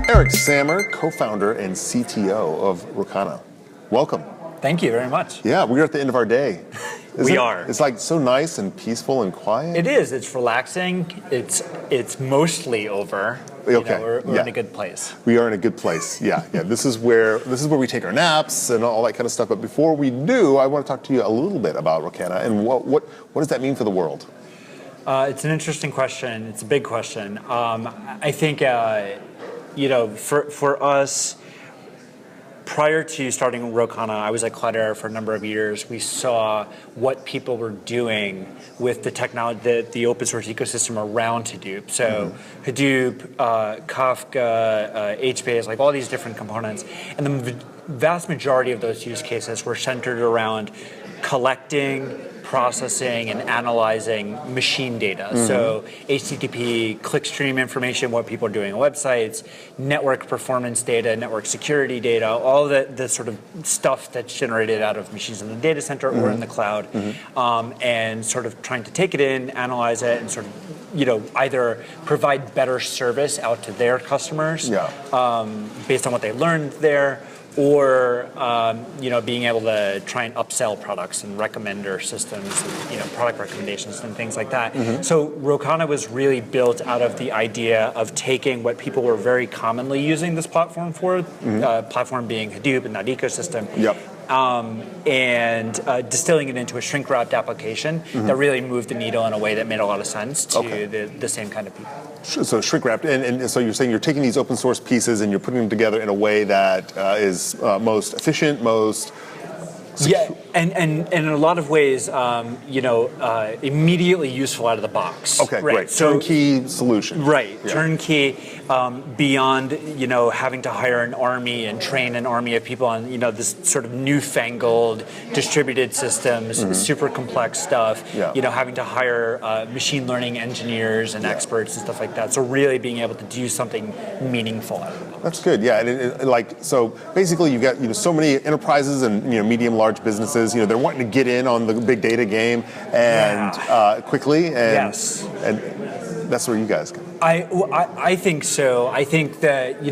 Eric Sammer, co-founder and CTO of Rokana. Welcome. Thank you very much. Yeah, we're at the end of our day. We are. It's like so nice and peaceful and quiet. It is. It's relaxing. It's mostly over. Okay. We're in a good place. We are in a good place. Yeah. This is where we take our naps and all that kind of stuff. But before we do, I want to talk to you a little bit about Rokana and what does that mean for the world? It's an interesting question. It's a big question. I think for us, prior to starting Rokana, I was at Cloudera for a number of years. We saw what people were doing with the technology, the open source ecosystem around Hadoop. So Hadoop, Kafka, HBase, like all these different components. And the vast majority of those use cases were centered around collecting, processing, and analyzing machine data. So HTTP, clickstream information, what people are doing on websites, network performance data, network security data, all the sort of stuff that's generated out of machines in the data center or in the cloud, and sort of trying to take it in, analyze it, and sort of either provide better service out to their customers based on what they learned there, or being able to try and upsell products and recommender systems, and, product recommendations and things like that. So Rokana was really built out of the idea of taking what people were very commonly using this platform for, platform being Hadoop and that ecosystem, and distilling it into a shrink-wrapped application that really moved the needle in a way that made a lot of sense to the same kind of people. So shrink-wrapped, and so you're saying you're taking these open source pieces and you're putting them together in a way that is most efficient, most secure. Yeah, and in a lot of ways, immediately useful out of the box. Okay, right. great. So, turnkey solution. Right, turnkey, beyond having to hire an army and train an army of people on this sort of newfangled distributed systems, super complex stuff. Having to hire machine learning engineers and experts and stuff like that. So really being able to do something meaningful out of it. That's good. Yeah, and so basically you've got so many enterprises and medium large businesses. They're wanting to get in on the big data game and quickly. And, and that's where you guys come. I think so. I think that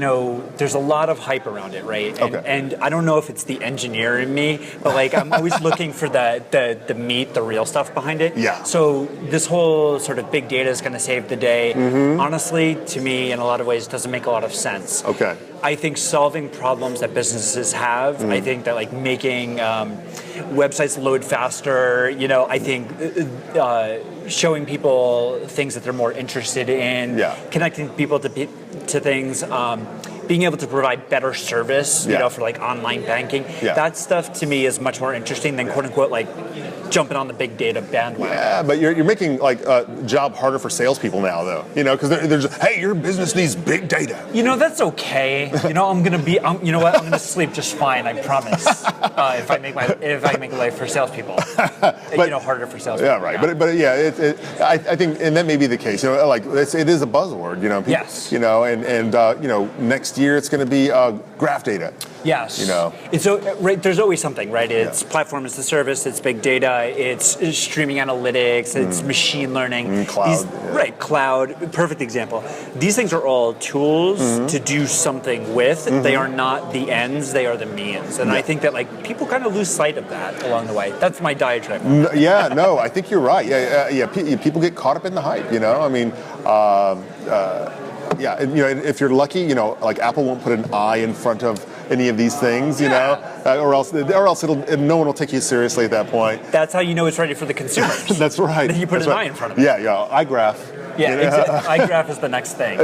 there's a lot of hype around it, right? And I don't know if it's the engineer in me, but I'm always looking for the meat, the real stuff behind it. Yeah. So this whole sort of big data is going to save the day. Honestly, to me, in a lot of ways, doesn't make a lot of sense. Okay. I think solving problems that businesses have, I think that making websites load faster, I think showing people things that they're more interested in, connecting people to things, being able to provide better service, for online banking. That stuff to me is much more interesting than quote unquote jumping on the big data bandwagon. Yeah, but you're making job harder for salespeople now, though. Because there's hey, your business needs big data. That's okay. I'm gonna sleep just fine. I promise. If I make life for salespeople, harder for salespeople. Yeah, right. But I think, and that may be the case. It is a buzzword. Yes. And next year it's going to be graph data. Yes. It's right. There's always something, right? It's platform as a service. It's big data. It's streaming analytics. It's machine learning. Cloud. Right. Cloud. Perfect example. These things are all tools to do something with. They are not the ends. They are the means. And I think that people kind of lose sight of that along the way. That's my diatribe. No, I think you're right. People get caught up in the hype. If you're lucky, Apple won't put an I in front of any of these things, or else no one will take you seriously at that point. That's how you know it's ready for the consumers. That's right. Then you put an I in front of it. iGraph. Yeah, exactly. iGraph is the next thing.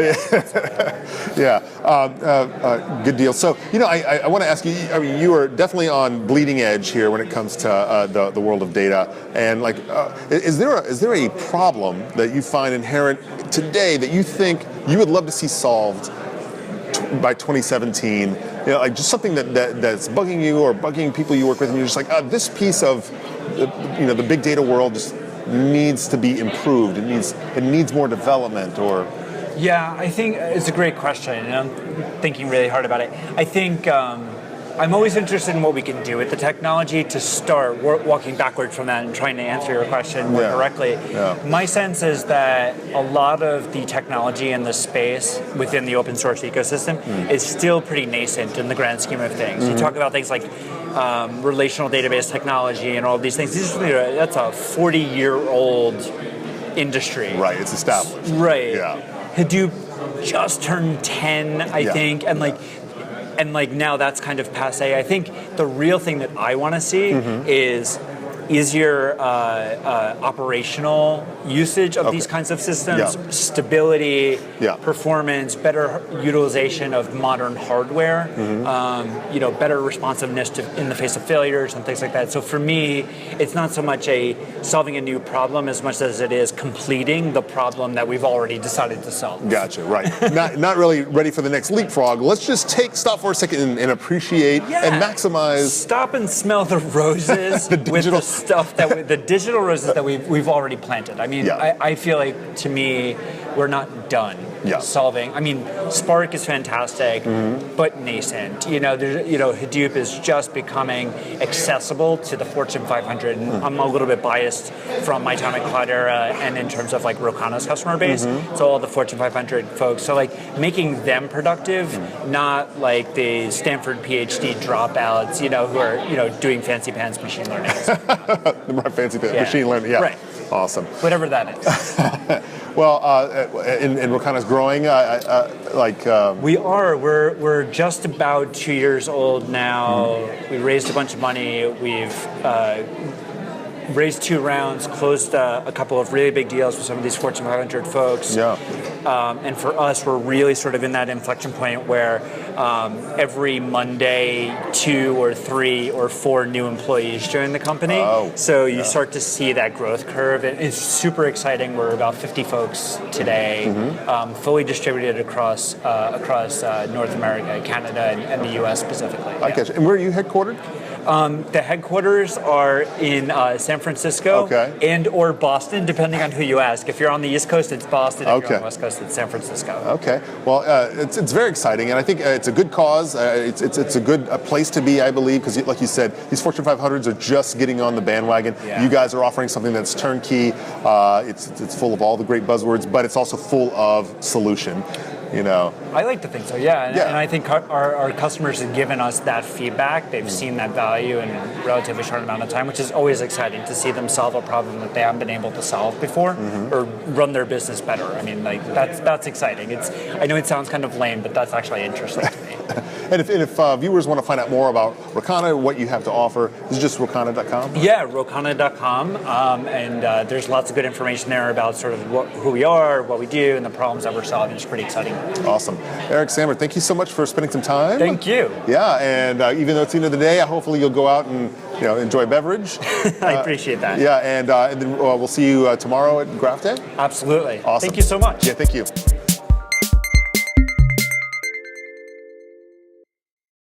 Good deal. So, I want to ask you. I mean, you are definitely on bleeding edge here when it comes to the world of data. And is there a problem that you find inherent today that you think you would love to see solved by 2017? Just something that's bugging you or bugging people you work with, and you're just this piece of the big data world just needs to be improved. It needs more development, or I think it's a great question, and I'm thinking really hard about it. I think I'm always interested in what we can do with the technology to start walking backward from that and trying to answer your question more directly. Yeah. My sense is that a lot of the technology in the space within the open source ecosystem is still pretty nascent in the grand scheme of things. You talk about things like relational database technology and all of these things. That's a 40-year-old industry. Right, it's established. Right. Yeah. Hadoop just turned 10, I think, and now that's kind of passe. I think the real thing that I want to see is easier operational usage of these kinds of systems, stability, performance, better utilization of modern hardware, better responsiveness in the face of failures and things like that. So for me, it's not so much solving a new problem as much as it is completing the problem that we've already decided to solve. Gotcha, right. not really ready for the next leapfrog. Let's just stop for a second and appreciate and maximize. Stop and smell the roses the digital stuff the digital roses that we've already planted. I mean, I feel like, to me, we're not done solving. I mean, Spark is fantastic, but nascent. Hadoop is just becoming accessible to the Fortune 500. And I'm a little bit biased from my time at Cloudera and in terms of like Rokana's customer base. So all the Fortune 500 folks. So like making them productive, not like the Stanford PhD dropouts, who are doing fancy pants machine learning. Fancy machine learning. Yeah. Right. Awesome. Whatever that is. Well, and Rokana's growing. We are. We're just about 2 years old now. We raised a bunch of money. We've raised 2 rounds, closed a couple of really big deals with some of these Fortune 500 folks. Yeah. And for us, we're really sort of in that inflection point where every Monday, 2 or 3 or 4 new employees join the company. So you start to see that growth curve. It's super exciting. We're about 50 folks today, fully distributed across North America, Canada, and the U.S. specifically. I guess. And where are you headquartered? The headquarters are in San Francisco and or Boston, depending on who you ask. If you're on the East Coast, it's Boston. If you're on the West Coast, it's San Francisco. Okay. Well, it's very exciting, and I think it's a good cause. It's a good place to be, I believe, because like you said, these Fortune 500s are just getting on the bandwagon. You guys are offering something that's turnkey. It's full of all the great buzzwords, but it's also full of solution. I like to think so, and I think our customers have given us that feedback. They've seen that value in a relatively short amount of time, which is always exciting to see them solve a problem that they haven't been able to solve before, or run their business better. I mean, that's exciting. I know it sounds kind of lame, but that's actually interesting to me. And if viewers want to find out more about Rokana, what you have to offer, is it just Rokana.com? Yeah, Rokana.com, and there's lots of good information there about sort of who we are, what we do, and the problems that we're solving. It's pretty exciting. Awesome. Eric Sammer, thank you so much for spending some time. Thank you. Yeah, and even though it's the end of the day, hopefully you'll go out and enjoy a beverage. I appreciate that. Yeah, and then we'll see you tomorrow at Graph Day. Absolutely. Awesome. Thank you so much. Yeah, thank you.